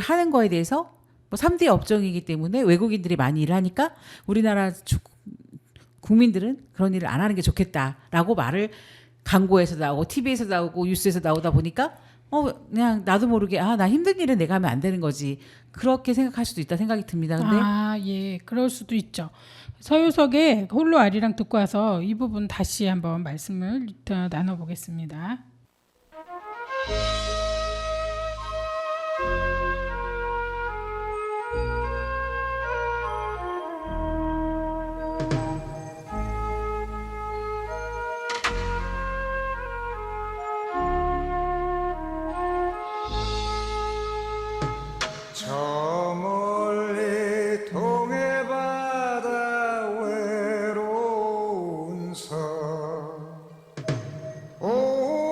하는 거에 대해서 뭐 3D 업종이기 때문에 외국인들이 많이 일을 하니까 우리나라 국민들은 그런 일을 안 하는 게 좋겠다라고 말을 광고에서 나오고 TV에서 나오고 뉴스에서 나오다 보니까 그냥 나도 모르게 나 힘든 일은 내가 하면 안 되는 거지. 그렇게 생각할 수도 있다 생각이 듭니다. 근데 예, 그럴 수도 있죠. 서유석의 홀로 아리랑 듣고 와서 이 부분 다시 한번 말씀을 나눠보겠습니다. 저 멀리 동해바다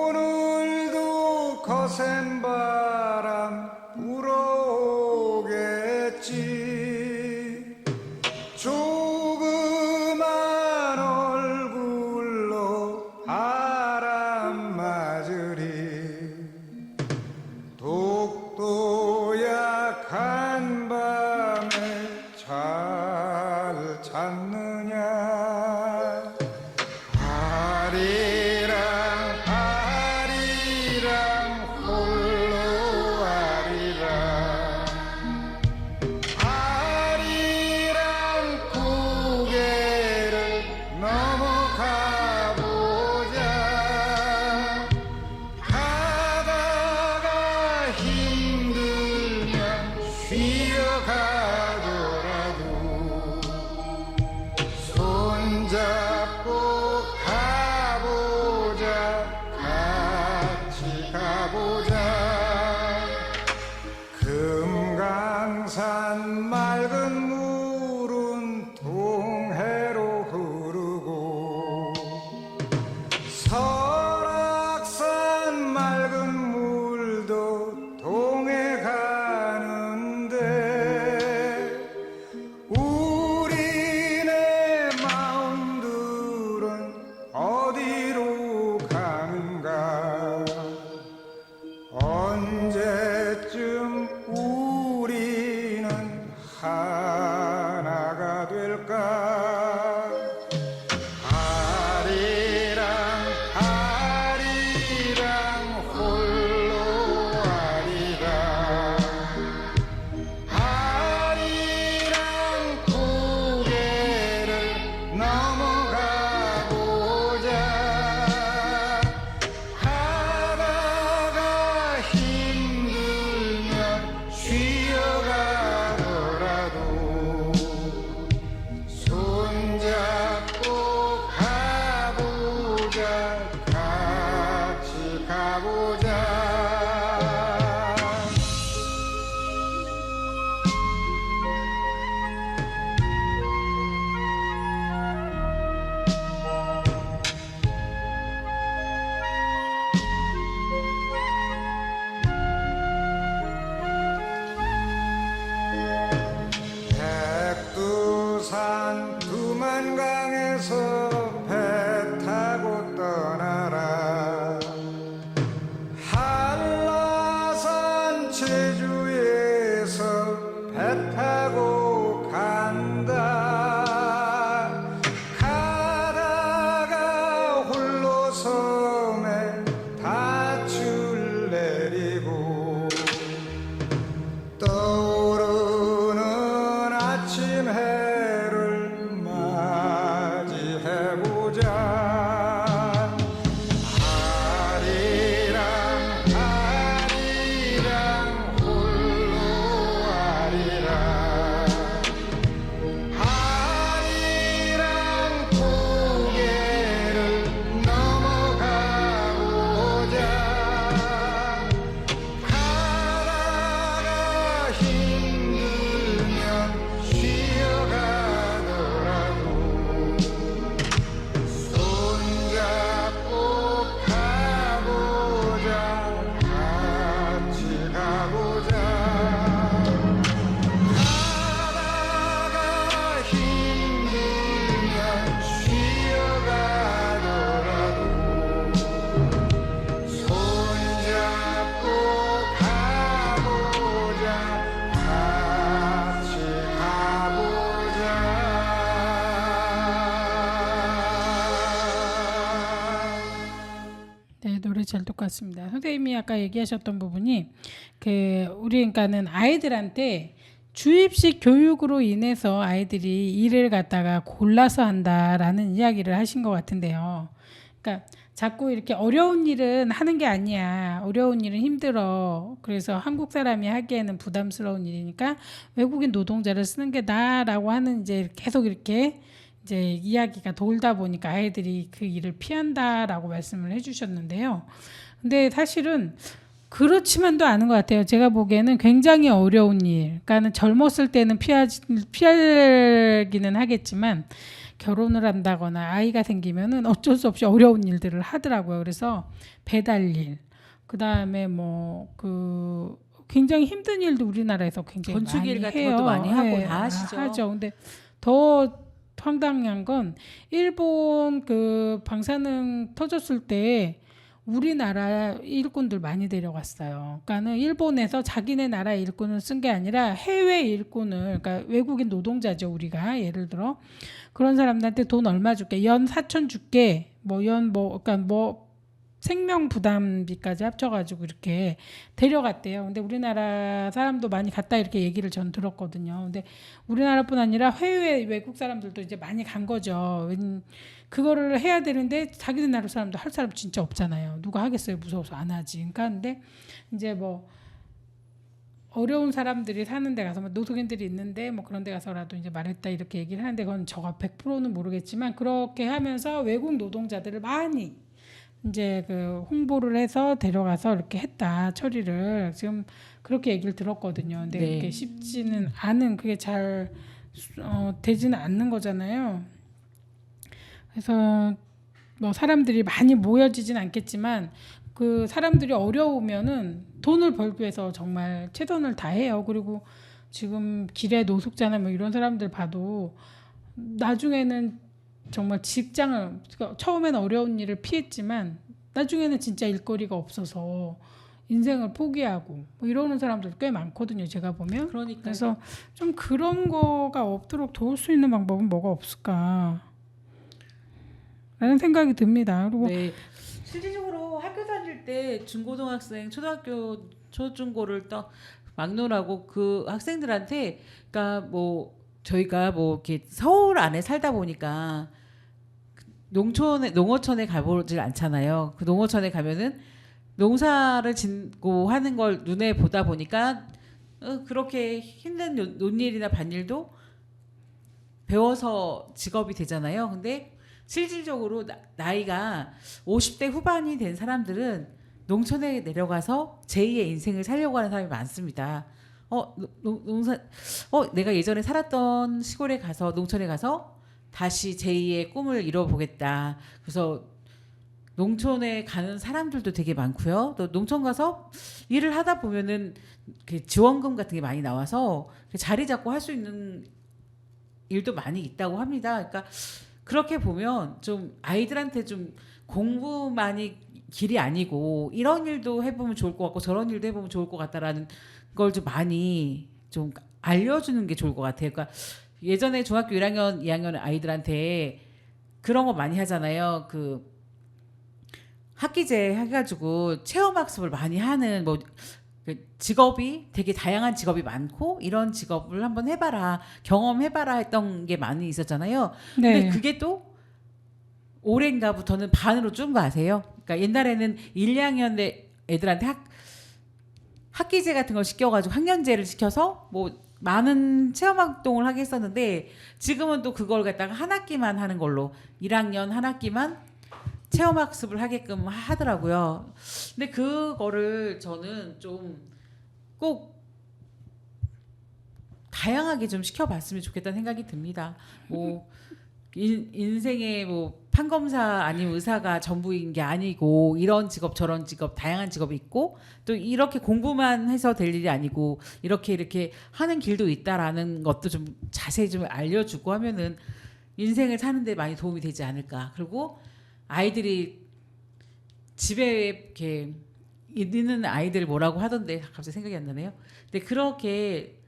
오늘도 거센 바람 불어오겠지. 조그만 얼굴로 바람 맞으리. 독도 약한 밤에 잘 잤느냐. 아리랑 아리랑 홀로 아리랑 아리랑 고개를 넘어가 보자. 가다가 힘들면 쉬어가더라도 손잡고 가보자. 같이 가보자. 금강산 맑은 물은 동해로 흐르고 설악산 맑은 물도 동해 가는데 우리네 마음들은 어디로 가는가. 언제쯤 우리는 하나가 될까. 아리랑 아리랑 홀로 아리랑 아리랑 고개를 넘어가 보자. 가다가 힘들면 쉬어가더라도 손잡고 가보자. 같이 가보자. 백두산 두만강에서 배 타고 떠나라. 한라산 제주에서 배 타고 간다. 가다가 홀로 섬에 닻을 내리고 떠오르는 아침 해를 맞이해보자. 아리랑 아리랑 홀로 아리랑 아리랑 고개를 넘어가 보자. 가다가 힘들면 쉬어가더라도 손잡고 가보자. 같이 가보자. 가다가 힘들면 쉬어가더라도 손잡고 가보자. 같이 가보자. 네, 노래 잘 듣고 왔습니다. 선생님이 아까 얘기하셨던 부분이 우리 그러니까는 아이들한테 주입식 교육으로 인해서 아이들이 일을 갖다가 골라서 한다라는 이야기를 하신 것 같은데요. 그러니까 자꾸 이렇게 어려운 일은 하는 게 아니야. 어려운 일은 힘들어. 그래서 한국 사람이 하기에는 부담스러운 일이니까 외국인 노동자를 쓰는 게 나라고 하는 이제 계속 이렇게 이제 이야기가 돌다 보니까 아이들이 그 일을 피한다라고 말씀을 해주셨는데요. 근데 사실은 그렇지만도 않은 것 같아요. 제가 보기에는 굉장히 어려운 일. 그러니까는 젊었을 때는 피하기는 하겠지만 결혼을 한다거나 아이가 생기면은 어쩔 수 없이 어려운 일들을 하더라고요. 그래서 배달일, 그다음에 뭐 그 굉장히 힘든 일도 우리나라에서 굉장히 건축일 많이 같은 해요. 것도 많이 하고 예, 다 하시죠. 하죠. 근데 더 황당한 건 일본 그 방사능 터졌을 때 우리나라 일꾼들 많이 데려갔어요. 그러니까는 일본에서 자기네 나라 일꾼을 쓴 게 아니라 해외 일꾼을, 그러니까 외국인 노동자죠, 우리가 예를 들어 그런 사람들한테 돈 얼마 줄게, 연 4천 줄게, 뭐 연 뭐 그러니까 뭐 생명 부담비까지 합쳐가지고 이렇게 데려갔대요. 근데 우리나라 사람도 많이 갔다 이렇게 얘기를 전 들었거든요. 근데 우리나라뿐 아니라 해외 외국 사람들도 이제 많이 간 거죠. 그거를 해야 되는데 자기네 나라 사람도 할 사람 진짜 없잖아요. 누가 하겠어요? 무서워서 안 하지. 그러니까 근데 이제 뭐 어려운 사람들이 사는 데 가서 뭐 노숙인들이 있는데 뭐 그런 데 가서라도 이제 말했다 이렇게 얘기를 하는데 그건 저가 100%는 모르겠지만 그렇게 하면서 외국 노동자들을 많이 이제 그 홍보를 해서 데려가서 이렇게 했다 처리를 지금 그렇게 얘기를 들었거든요. 근데 네. 그게 쉽지는 않은, 그게 잘 되지는 않는 거잖아요. 그래서 뭐 사람들이 많이 모여지진 않겠지만 그 사람들이 어려우면은 돈을 벌기 위해서 정말 최선을 다해요. 그리고 지금 길에 노숙자나 뭐 이런 사람들 봐도 나중에는 정말 직장을, 그러니까 처음에는 어려운 일을 피했지만 나중에는 진짜 일거리가 없어서 인생을 포기하고 뭐 이러는 사람들 꽤 많거든요. 제가 보면. 그러니까 그래서 좀 그런 거가 없도록 도울 수 있는 방법은 뭐가 없을까 라는 생각이 듭니다. 그리고 네. 실질적으로 학교 다닐 때 중고등학생, 초등학교, 초중고를 또 막론하고 그 학생들한테, 그러니까 뭐 저희가 뭐 이렇게 서울 안에 살다 보니까 농어촌에 가보질 않잖아요. 그 농어촌에 가면은 농사를 짓고 하는 걸 눈에 보다 보니까 그렇게 힘든 논일이나 밭일도 배워서 직업이 되잖아요. 근데 실질적으로 나이가 50대 후반이 된 사람들은 농촌에 내려가서 제2의 인생을 살려고 하는 사람이 많습니다. 내가 예전에 살았던 시골에 가서, 농촌에 가서 다시 제2의 꿈을 이뤄보겠다. 그래서 농촌에 가는 사람들도 되게 많고요. 또 농촌 가서 일을 하다 보면은 그 지원금 같은 게 많이 나와서 자리 잡고 할 수 있는 일도 많이 있다고 합니다. 그러니까 그렇게 보면 좀 아이들한테 좀 공부만이 길이 아니고 이런 일도 해보면 좋을 것 같고 저런 일도 해보면 좋을 것 같다라는 걸 좀 많이 좀 알려주는 게 좋을 것 같아요. 그러니까 예전에 중학교 1학년, 2학년 아이들한테 그런 거 많이 하잖아요. 그 학기제 해가지고 체험학습을 많이 하는 뭐 직업이 되게 다양한 직업이 많고 이런 직업을 한번 해봐라, 경험해봐라 했던 게 많이 있었잖아요. 근데 네. 그게 또 올해인가부터는 반으로 준 거 아세요? 그러니까 옛날에는 1, 2학년 애들한테 학기제 같은 걸 시켜가지고 학년제를 시켜서 뭐 많은 체험 활동을 하게 했었는데 지금은 또 그걸 갖다가 한 학기만 하는 걸로 1학년 한 학기만 체험 학습을 하게끔 하더라고요. 근데 그거를 저는 좀 꼭 다양하게 좀 시켜봤으면 좋겠다는 생각이 듭니다. 뭐 인생의 뭐 판검사 아니면 의사가 전부인 게 아니고 이런 직업 저런 직업 다양한 직업이 있고 또 이렇게 공부만 해서 될 일이 아니고 이렇게 하는 길도 있다라는 것도 좀 자세히 좀 알려주고 하면은 인생을 사는데 많이 도움이 되지 않을까. 그리고 아이들이 집에 이렇게 있는 아이들 뭐라고 하던데 갑자기 생각이 안 나네요. 근데 그렇게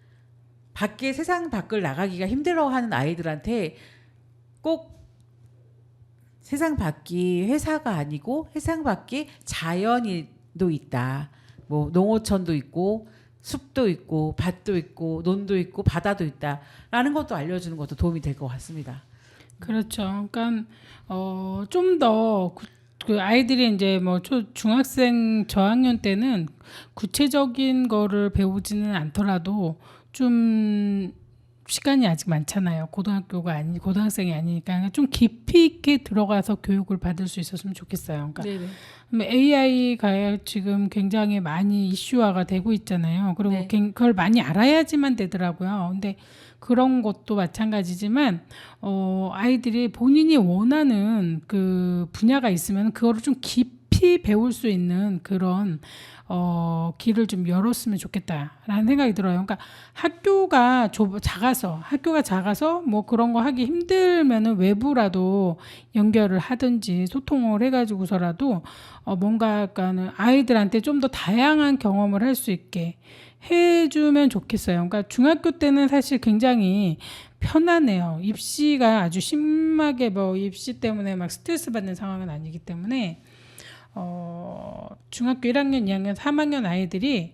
밖에 세상 밖을 나가기가 힘들어하는 아이들한테 꼭 세상 밖이 회사가 아니고 세상 밖에 자연도 있다. 뭐 농어촌도 있고 숲도 있고 밭도 있고 논도 있고 바다도 있다라는 것도 알려주는 것도 도움이 될 것 같습니다. 그렇죠. 그러니까 좀 더 그 아이들이 이제 뭐 중학생 저학년 때는 구체적인 거를 배우지는 않더라도 좀 시간이 아직 많잖아요. 고등학생이 아니니까 좀 깊이 있게 들어가서 교육을 받을 수 있었으면 좋겠어요. 그러니까 AI가 지금 굉장히 많이 이슈화가 되고 있잖아요. 그리고 네. 그걸 많이 알아야지만 되더라고요. 근데 그런 것도 마찬가지지만 아이들이 본인이 원하는 그 분야가 있으면 그거를 좀 깊이 배울 수 있는 그런 길을 좀 열었으면 좋겠다라는 생각이 들어요. 그러니까 학교가 작아서 뭐 그런 거 하기 힘들면은 외부라도 연결을 하든지 소통을 해가지고서라도 뭔가 약간은 아이들한테 좀 더 다양한 경험을 할 수 있게 해주면 좋겠어요. 그러니까 중학교 때는 사실 굉장히 편하네요. 입시가 아주 심하게 뭐 입시 때문에 막 스트레스 받는 상황은 아니기 때문에 중학교 1학년, 2학년, 3학년 아이들이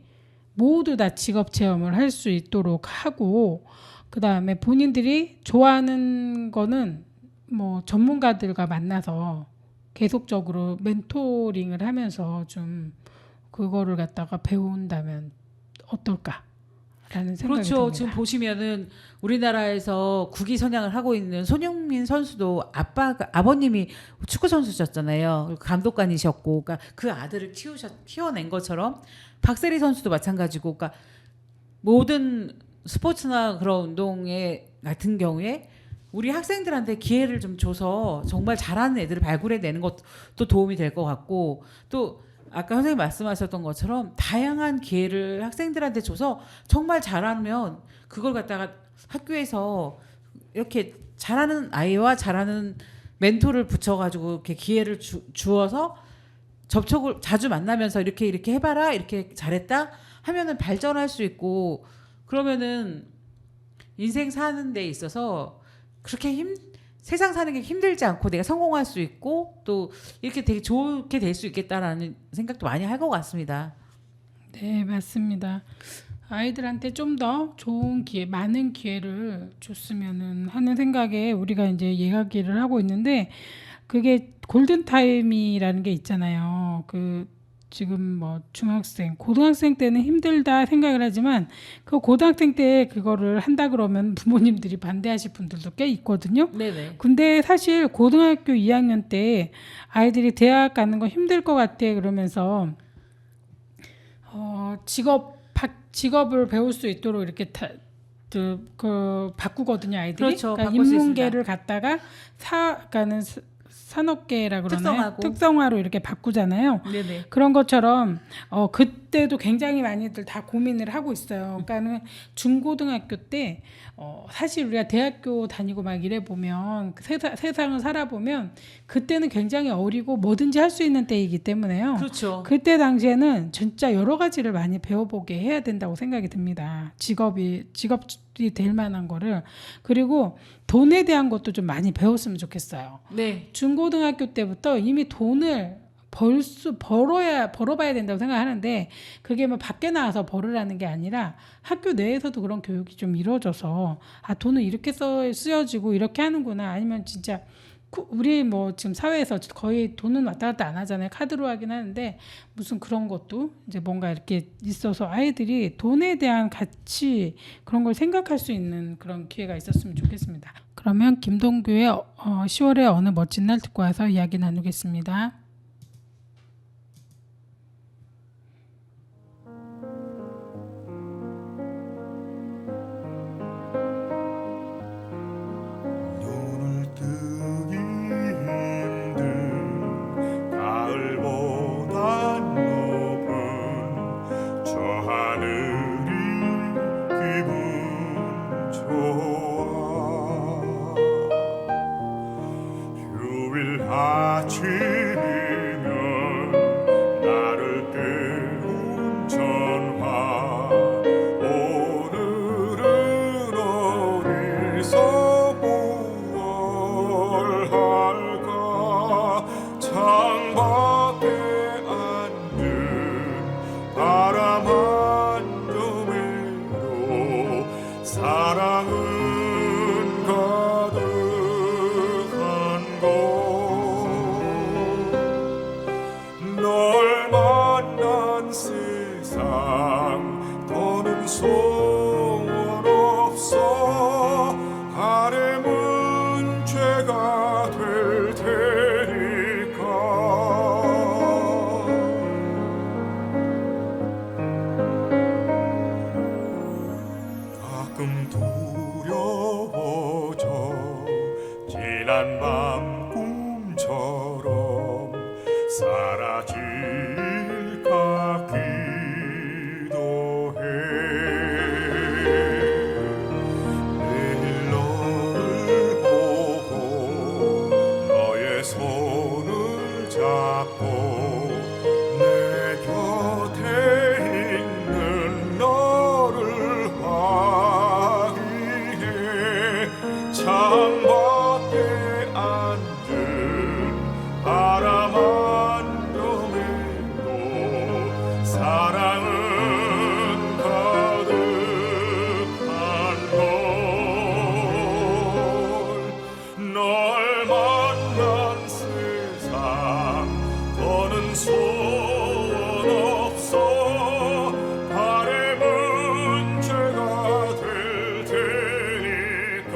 모두 다 직업 체험을 할 수 있도록 하고 그 다음에 본인들이 좋아하는 거는 뭐 전문가들과 만나서 계속적으로 멘토링을 하면서 좀 그거를 갖다가 배운다면 어떨까라는 생각이 그렇죠. 듭니다. 지금 보시면은 우리나라에서 국위 선양을 하고 있는 손흥민 선수도 아버님이 축구 선수셨잖아요. 감독관이셨고, 그러니까 그 아들을 키워낸 것처럼 박세리 선수도 마찬가지고, 그러니까 모든 스포츠나 그런 운동에 같은 경우에 우리 학생들한테 기회를 좀 줘서 정말 잘하는 애들을 발굴해내는 것도 도움이 될 것 같고, 또 아까 선생님 말씀하셨던 것처럼 다양한 기회를 학생들한테 줘서 정말 잘하면 그걸 갖다가 학교에서 이렇게 잘하는 아이와 잘하는 멘토를 붙여가지고 이렇게 기회를 주어서 접촉을 자주 만나면서 이렇게 해봐라, 이렇게 잘했다 하면은 발전할 수 있고, 그러면은 인생 사는 데 있어서 그렇게 세상 사는 게 힘들지 않고 내가 성공할 수 있고 또 이렇게 되게 좋게 될 수 있겠다라는 생각도 많이 할 것 같습니다. 네, 맞습니다. 아이들한테 좀 더 좋은 기회, 많은 기회를 줬으면 하는 생각에 우리가 이제 이야기를 하고 있는데 그게 골든 타임이라는 게 있잖아요. 그 지금 뭐 중학생, 고등학생 때는 힘들다 생각을 하지만 그 고등학생 때 그거를 한다 그러면 부모님들이 반대하실 분들도 꽤 있거든요. 네네. 근데 사실 고등학교 2학년 때 아이들이 대학 가는 거 힘들 것 같아 그러면서 직업을 배울 수 있도록 이렇게 바꾸거든요, 아이들이. 그렇죠. 그러니까 바꿀 수 인문계를 갖다가 그러니까는 산업계라 그러나요? 특성화로 이렇게 바꾸잖아요. 네네. 그런 것처럼 그때도 굉장히 많이들 다 고민을 하고 있어요. 그러니까는 중고등학교 때 사실 우리가 대학교 다니고 막 이래 보면 세상을 살아보면 그때는 굉장이 어리고 뭐든지 할 수 있는 때이기 때문에요. 그렇죠. 그때 당시에는 진짜 여러 가지를 많이 배워보게 해야 된다고 생각이 듭니다. 직업이 될 만한 거를. 그리고 돈에 대한 것도 좀 많이 배웠으면 좋겠어요. 네. 중고등학교 때부터 이미 돈을 벌어봐야 된다고 생각하는데 그게 뭐 밖에 나와서 벌으라는 게 아니라 학교 내에서도 그런 교육이 좀 이루어져서 돈은 이렇게 쓰여지고 이렇게 하는구나. 아니면 진짜 우리 뭐 지금 사회에서 거의 돈은 왔다 갔다 안 하잖아요. 카드로 하긴 하는데 무슨 그런 것도 이제 뭔가 이렇게 있어서 아이들이 돈에 대한 가치 그런 걸 생각할 수 있는 그런 기회가 있었으면 좋겠습니다. 그러면 김동규의 10월의 어느 멋진 날 듣고 와서 이야기 나누겠습니다. 눈을 뜨기 힘든 가을보다 높은 저 하늘이 기분 좋아. 휴일 아침이면 나를 깨운 전화. 오늘은 어디서 뭘 할까. 창밖에 앉은 바람 한 점에도 사랑은 가득한 곳. 사라질까 기도해 내일 너를 보고 너의 손을 잡고 내 곁에 있는 너를 확인해 창밖에 앉은 바람 한 점에도 사랑은 가득한 걸널 만난 세상 더는 소원 없어 바램은 죄가 될 테니까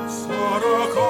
살아가